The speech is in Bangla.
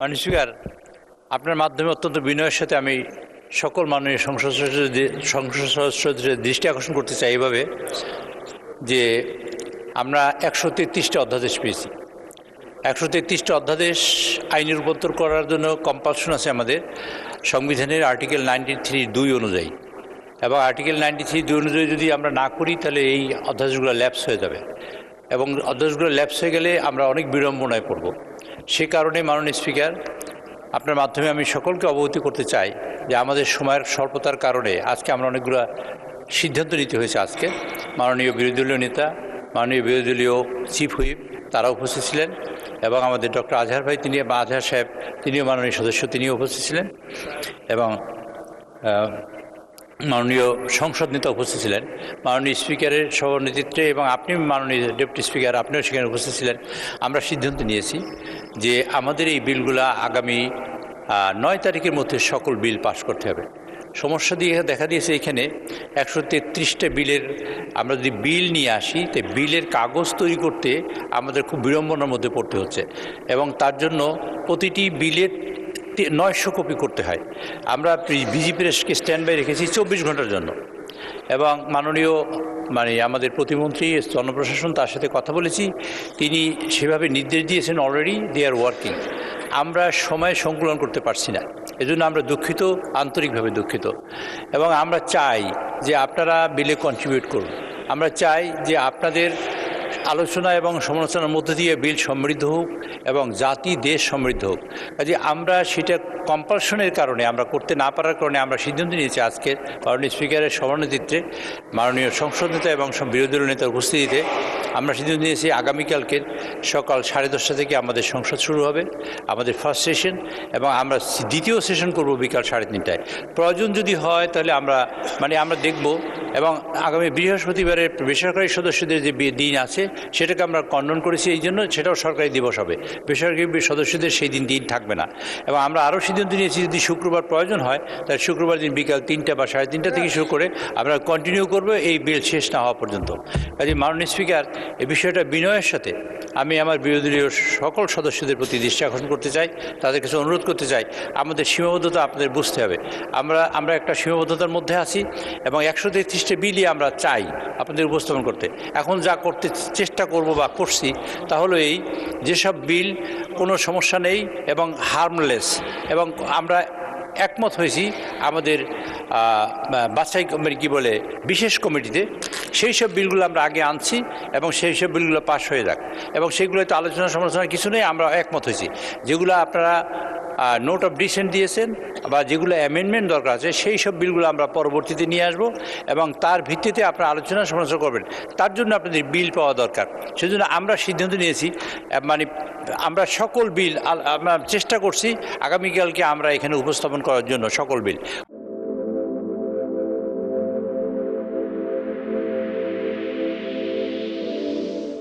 মাননীয় স্পিকার, আপনার মাধ্যমে অত্যন্ত বিনয়ের সাথে আমি সকল মাননীয় সংসদ সদস্যদের দৃষ্টি আকর্ষণ করতে চাই এভাবে যে আমরা 133টা অধ্যাদেশ পেয়েছি। 133টা অধ্যাদেশ আইনে রূপান্তর করার জন্য কম্পালশন আছে আমাদের সংবিধানের আর্টিকেল 93(2) অনুযায়ী, এবং আর্টিকেল 93(2) অনুযায়ী যদি আমরা না করি তাহলে এই অধ্যাদেশগুলো ল্যাপস হয়ে যাবে, এবং অধ্যাদেশগুলো ল্যাপস হয়ে গেলে আমরা অনেক বিড়ম্বনায় পড়ব। সে কারণে মাননীয় স্পিকার, আপনার মাধ্যমে আমি সকলকে অবগতি করতে চাই যে আমাদের সময়ের স্বল্পতার কারণে আজকে আমরা অনেকগুলো সিদ্ধান্ত নিতে হয়েছে। আজকে মাননীয় বিরোধী দলীয় নেতা, মাননীয় বিরোধী দলীয় চিফ হুইপ তারা উপস্থিত ছিলেন, এবং আমাদের ডক্টর আজহার ভাই আজহার সাহেব তিনিও মাননীয় সদস্য, তিনিও উপস্থিত ছিলেন, এবং মাননীয় সংসদ নেতা উপস্থিত ছিলেন, মাননীয় স্পিকারের সভানেতৃত্বে, এবং আপনি মাননীয় ডেপুটি স্পিকার আপনিও সেখানে উপস্থিত ছিলেন। আমরা সিদ্ধান্ত নিয়েছি যে আমাদের এই বিলগুলা আগামী 9 তারিখের মধ্যে সকল বিল পাশ করতে হবে। সমস্যা দেখা দিয়েছে এখানে 133টা বিলের আমরা যদি বিল নিয়ে আসি তো বিলের কাগজ তৈরি করতে আমাদের খুব বিড়ম্বনার মধ্যে পড়তে হচ্ছে, এবং তার জন্য প্রতিটি বিলের 900 কপি করতে হয়। আমরা বিজেপির স্ট্যান্ড বাই রেখেছি 24 ঘন্টার জন্য, এবং মাননীয় আমাদের প্রতিমন্ত্রী জনপ্রশাসন তার সাথে কথা বলেছি, তিনি সেভাবে নির্দেশ দিয়েছেন, অলরেডি দে আর ওয়ার্কিং। আমরা সময় সংকুলন করতে পারছি না, এজন্য আমরা দুঃখিত, আন্তরিকভাবে দুঃখিত, এবং আমরা চাই যে আপনারা বিলে কন্ট্রিবিউট করুন। আমরা চাই যে আপনাদের আলোচনা এবং সমালোচনার মধ্য দিয়ে বিল সমৃদ্ধ হোক এবং জাতি দেশ সমৃদ্ধ হোক। কাজে আমরা সেটা কম্পালশনের কারণে, আমরা করতে না পারার কারণে আমরা সিদ্ধান্ত নিয়েছি আজকে মাননীয় স্পিকারের সভানেতৃত্বে, মাননীয় সংসদ নেতা এবং বিরোধী দলীয় নেতার উপস্থিতিতে আমরা সিদ্ধান্ত নিয়েছি আগামীকালকে সকাল 10:30 থেকে আমাদের সংসদ শুরু হবে, আমাদের ফার্স্ট সেশন, এবং আমরা দ্বিতীয় সেশন করব বিকাল 3:30টায়। প্রয়োজন যদি হয় তাহলে আমরা দেখব, এবং আগামী বৃহস্পতিবারে বেসরকারি সদস্যদের যে দিন আছে সেটাকে আমরা খণ্ডন করেছি, এই জন্য সেটাও সরকারি দিবস হবে, বেসরকারি সদস্যদের সেই দিন থাকবে না। এবং আমরা আরও সিদ্ধান্ত নিয়েছি যদি শুক্রবার প্রয়োজন হয় তাহলে শুক্রবার দিন বিকাল 3টা বা 3:30 থেকে শুরু করে আমরা কন্টিনিউ করব এই বিল শেষ না হওয়া পর্যন্ত। কাজে মাননীয় স্পিকার, এই বিষয়টা বিনয়ের সাথে আমি আমার বিরোধী দলীয় সকল সদস্যদের প্রতি দৃষ্টি আকর্ষণ করতে চাই, তাদের কাছে অনুরোধ করতে চাই, আমাদের সীমাবদ্ধতা আপনাদের বুঝতে হবে। আমরা একটা সীমাবদ্ধতার মধ্যে আছি, এবং 133টা বিলই আমরা চাই আপনাদের উপস্থাপন করতে। এখন যা করতে চেষ্টা করব বা করছি তা হলো এই, যেসব বিল কোনো সমস্যা নেই এবং হার্মলেস, এবং আমরা একমত হয়েছি আমাদের বাছাই বিশেষ কমিটিতে, সেই সব বিলগুলো আমরা আগে আনছি, এবং সেই সব বিলগুলো পাশ হয়ে যাক, এবং সেগুলোতে আলোচনা সমালোচনার কিছু নেই। আমরা একমত হয়েছি যেগুলো আপনারা নোট অফ ডিসেন্ট দিয়েছেন বা যেগুলো অ্যামেন্ডমেন্ট দরকার আছে সেই সব বিলগুলো আমরা পরবর্তীতে নিয়ে আসব, এবং তার ভিত্তিতে আপনারা আলোচনা সমালোচনা করবেন। তার জন্য আপনাদের বিল পাওয়া দরকার। সেজন্য আমরা সিদ্ধান্ত নিয়েছি, আমরা সকল বিল আমরা চেষ্টা করছি আগামীকালকে আমরা এখানে উপস্থাপন করার জন্য সকল বিল।